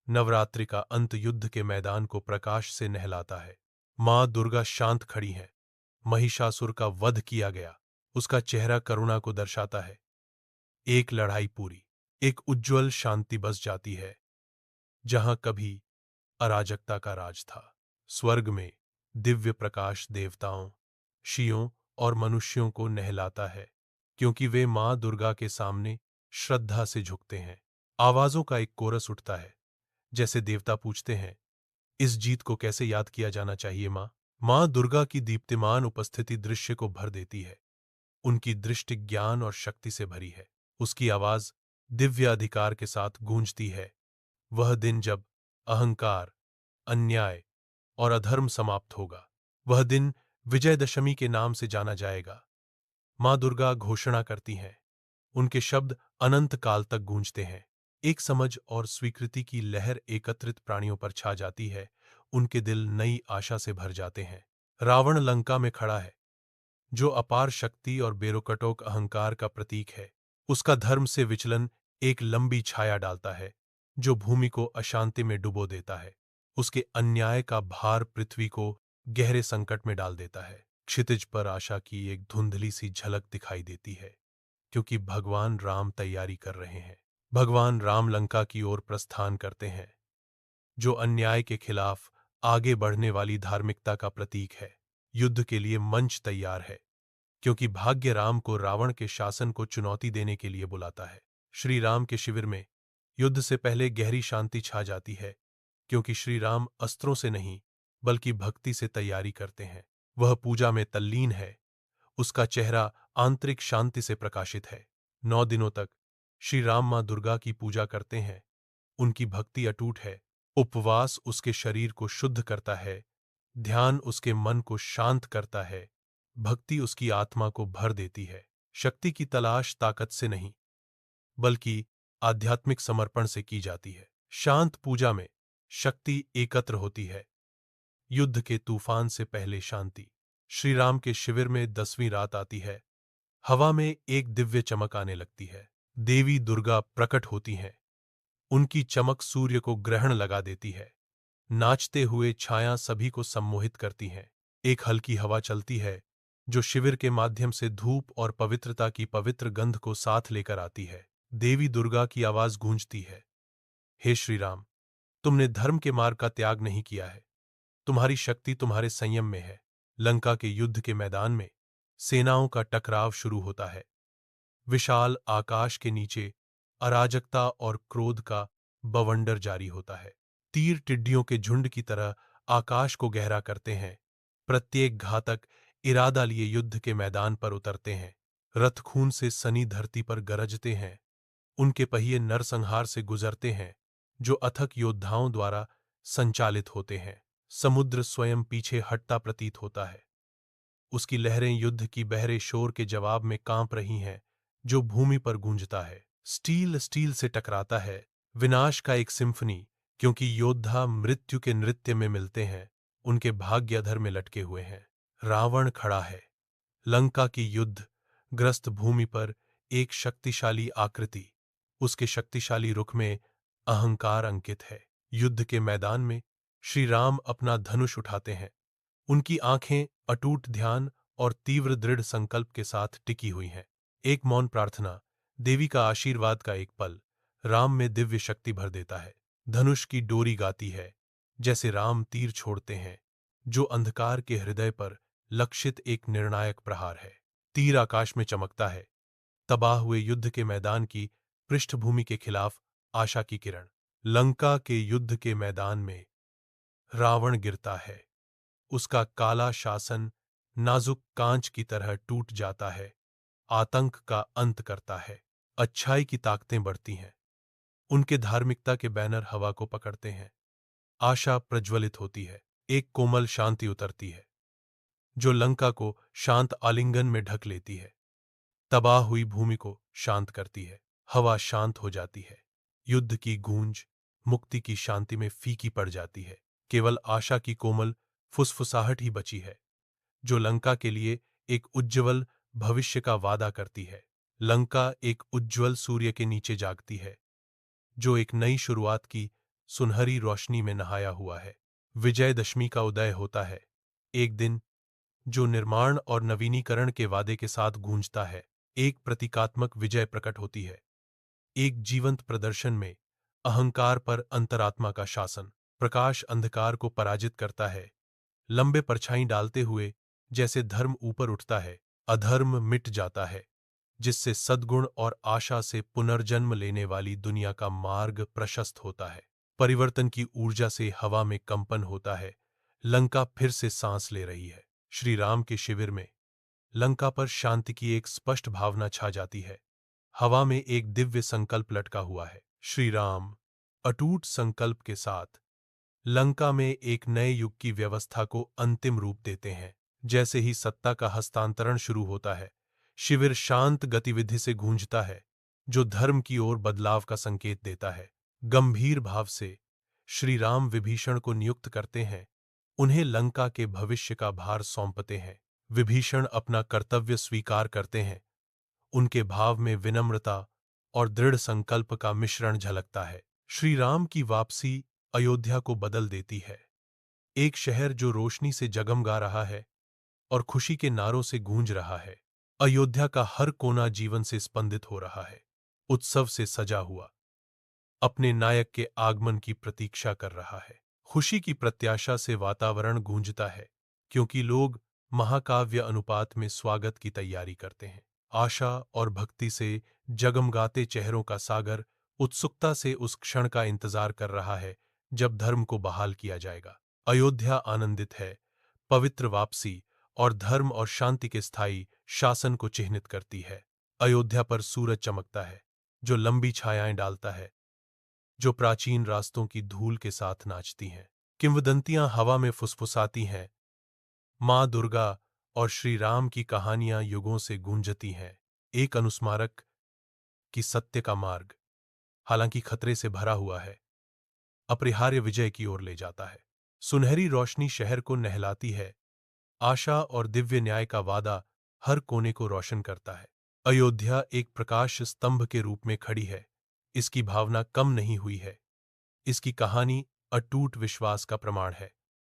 नवरात्रि का अंत युद्ध के मैदान को प्रकाश से नहलाता है। मां दुर्गा शांत खड़ी हैं। महिषासुर का वध किया गया, उसका चेहरा करुणा को दर्शाता है। एक लड़ाई पूरी, एक उज्ज्वल शांति बस जाती है जहां कभी अराजकता का राज था। स्वर्ग में दिव्य प्रकाश देवताओं, ऋषियों और मनुष्यों को नहलाता है, क्योंकि वे मां दुर्गा के सामने श्रद्धा से झुकते हैं। आवाजों का एक कोरस उठता है, जैसे देवता पूछते हैं, इस जीत को कैसे याद किया जाना चाहिए मां? मां दुर्गा की दीप्तिमान उपस्थिति दृश्य को भर देती है। उनकी दृष्टि ज्ञान और शक्ति से भरी है। उसकी आवाज दिव्य अधिकार के साथ गूंजती है। वह दिन जब अहंकार, अन्याय और अधर्म समाप्त होगा, वह दिन विजयदशमी के नाम से जाना जाएगा। मां दुर्गा घोषणा करती हैं। उनके शब्द अनंत काल तक गूंजते हैं। एक समझ और स्वीकृति की लहर एकत्रित प्राणियों पर छा जाती है। उनके दिल नई आशा से भर जाते हैं। रावण लंका में खड़ा है, जो अपार शक्ति और बेरोकटोक अहंकार का प्रतीक है। उसका धर्म से विचलन एक लंबी छाया डालता है, जो भूमि को अशांति में डुबो देता है। उसके अन्याय का भार पृथ्वी को गहरे संकट में डाल देता है। क्षितिज पर आशा की एक धुंधली सी झलक दिखाई देती है, क्योंकि भगवान राम तैयारी कर रहे हैं। भगवान राम लंका की ओर प्रस्थान करते हैं, जो अन्याय के खिलाफ आगे बढ़ने वाली धार्मिकता का प्रतीक है। युद्ध के लिए मंच तैयार है, क्योंकि भाग्य राम को रावण के शासन को चुनौती देने के लिए बुलाता है। श्री राम के शिविर में युद्ध से पहले गहरी शांति छा जाती है, क्योंकि श्री राम अस्त्रों से नहीं बल्कि भक्ति से तैयारी करते हैं। वह पूजा में तल्लीन है। उसका चेहरा आंतरिक शांति से प्रकाशित है। 9 दिनों तक श्री राम मां दुर्गा की पूजा करते हैं। उनकी भक्ति अटूट है। उपवास उसके शरीर को शुद्ध करता है, ध्यान उसके मन को शांत करता है, भक्ति उसकी आत्मा को भर देती है। शक्ति की तलाश ताकत से नहीं, बल्कि आध्यात्मिक समर्पण से की जाती है। शांत पूजा में शक्ति एकत्र होती है। युद्ध के तूफान से पहले शांति। श्री राम के शिविर में 10वीं रात आती है। हवा में एक दिव्य चमक आने लगती है। देवी दुर्गा प्रकट होती हैं। उनकी चमक सूर्य को ग्रहण लगा देती है। नाचते हुए छाया सभी को सम्मोहित करती हैं। एक हल्की हवा चलती है, जो शिविर के माध्यम से धूप और पवित्रता की पवित्र गंध को साथ लेकर आती है। देवी दुर्गा की आवाज गूंजती है, हे श्री राम, तुमने धर्म के मार्ग का त्याग नहीं किया है। तुम्हारी शक्ति तुम्हारे संयम में है। लंका के युद्ध के मैदान में सेनाओं का टकराव शुरू होता है। विशाल आकाश के नीचे अराजकता और क्रोध का बवंडर जारी होता है। तीर टिड्डियों के झुंड की तरह आकाश को गहरा करते हैं। प्रत्येक घातक इरादा लिए युद्ध के मैदान पर उतरते हैं। रथ खून से सनी धरती पर गरजते हैं। उनके पहिए नरसंहार से गुजरते हैं, जो अथक योद्धाओं द्वारा संचालित होते हैं। समुद्र स्वयं पीछे हटता प्रतीत होता है। उसकी लहरें युद्ध की बहरे शोर के जवाब में कांप रही हैं, जो भूमि पर गूंजता है। स्टील स्टील से टकराता है, विनाश का एक सिम्फनी, क्योंकि योद्धा मृत्यु के नृत्य में मिलते हैं। उनके भाग्य अधर में लटके हुए हैं। रावण खड़ा है। लंका की युद्ध ग्रस्त भूमि पर एक शक्तिशाली आकृति। उसके शक्तिशाली रुख में अहंकार अंकित है। युद्ध के मैदान में श्री राम अपना धनुष उठाते हैं। उनकी आंखें अटूट ध्यान और तीव्र दृढ़ संकल्प के साथ टिकी हुई हैं। एक मौन प्रार्थना, देवी का आशीर्वाद का एक पल राम में दिव्य शक्ति भर देता है। धनुष की डोरी गाती है, जैसे राम तीर छोड़ते हैं, जो अंधकार के हृदय पर लक्षित एक निर्णायक प्रहार है। तीर आकाश में चमकता है, तबाह हुए युद्ध के मैदान की पृष्ठभूमि के खिलाफ आशा की किरण। लंका के युद्ध के मैदान में रावण गिरता है। उसका काला शासन नाजुक कांच की तरह टूट जाता है। आतंक का अंत करता है। अच्छाई की ताकतें बढ़ती हैं। उनके धार्मिकता के बैनर हवा को पकड़ते हैं। आशा प्रज्वलित होती है। एक कोमल शांति उतरती है, जो लंका को शांत आलिंगन में ढक लेती है। तबाह हुई भूमि को शांत करती है। हवा शांत हो जाती है। युद्ध की गूंज मुक्ति की शांति में फीकी पड़ जाती है। केवल आशा की कोमल फुसफुसाहट ही बची है, जो लंका के लिए एक उज्ज्वल भविष्य का वादा करती है। लंका एक उज्ज्वल सूर्य के नीचे जागती है, जो एक नई शुरुआत की सुनहरी रोशनी में नहाया हुआ है। विजयदशमी का उदय होता है, एक दिन जो निर्माण और नवीनीकरण के वादे के साथ गूंजता है। एक प्रतीकात्मक विजय प्रकट होती है, एक जीवंत प्रदर्शन में अहंकार पर अंतरात्मा का शासन। प्रकाश अंधकार को पराजित करता है, लंबे परछाई डालते हुए। जैसे धर्म ऊपर उठता है, अधर्म मिट जाता है, जिससे सद्गुण और आशा से पुनर्जन्म लेने वाली दुनिया का मार्ग प्रशस्त होता है। परिवर्तन की ऊर्जा से हवा में कंपन होता है, लंका फिर से सांस ले रही है। श्री राम के शिविर में लंका पर शांति की एक स्पष्ट भावना छा जाती है। हवा में एक दिव्य संकल्प लटका हुआ है। श्री राम अटूट संकल्प के साथ लंका में एक नए युग की व्यवस्था को अंतिम रूप देते हैं। जैसे ही सत्ता का हस्तांतरण शुरू होता है, शिविर शांत गतिविधि से गूंजता है, जो धर्म की ओर बदलाव का संकेत देता है। गंभीर भाव से श्री राम विभीषण को नियुक्त करते हैं, उन्हें लंका के भविष्य का भार सौंपते हैं। विभीषण अपना कर्तव्य स्वीकार करते हैं, उनके भाव में विनम्रता और दृढ़ संकल्प का मिश्रण झलकता है। श्री राम की वापसी अयोध्या को बदल देती है। एक शहर जो रोशनी से जगमगा रहा है और खुशी के नारों से गूंज रहा है। अयोध्या का हर कोना जीवन से स्पंदित हो रहा है, उत्सव से सजा हुआ, अपने नायक के आगमन की प्रतीक्षा कर रहा है। खुशी की प्रत्याशा से वातावरण गूंजता है, क्योंकि लोग महाकाव्य अनुपात में स्वागत की तैयारी करते हैं। आशा और भक्ति से जगमगाते चेहरों का सागर उत्सुकता से उस क्षण का इंतजार कर रहा है जब धर्म को बहाल किया जाएगा। अयोध्या आनंदित है, पवित्र वापसी और धर्म और शांति के स्थायी शासन को चिह्नित करती है। अयोध्या पर सूरज चमकता है, जो लंबी छायाएं डालता है, जो प्राचीन रास्तों की धूल के साथ नाचती हैं। किंवदंतियां हवा में फुसफुसाती हैं, मां दुर्गा और श्री राम की कहानियां युगों से गूंजती हैं। एक अनुस्मारक कि सत्य का मार्ग, हालांकि खतरे से भरा हुआ है, अपरिहार्य विजय की ओर ले जाता है। सुनहरी रोशनी शहर को नहलाती है, आशा और दिव्य न्याय का वादा हर कोने को रोशन करता है। अयोध्या एक प्रकाश स्तंभ के रूप में खड़ी है, इसकी भावना कम नहीं हुई है, इसकी कहानी अटूट विश्वास का प्रमाण है।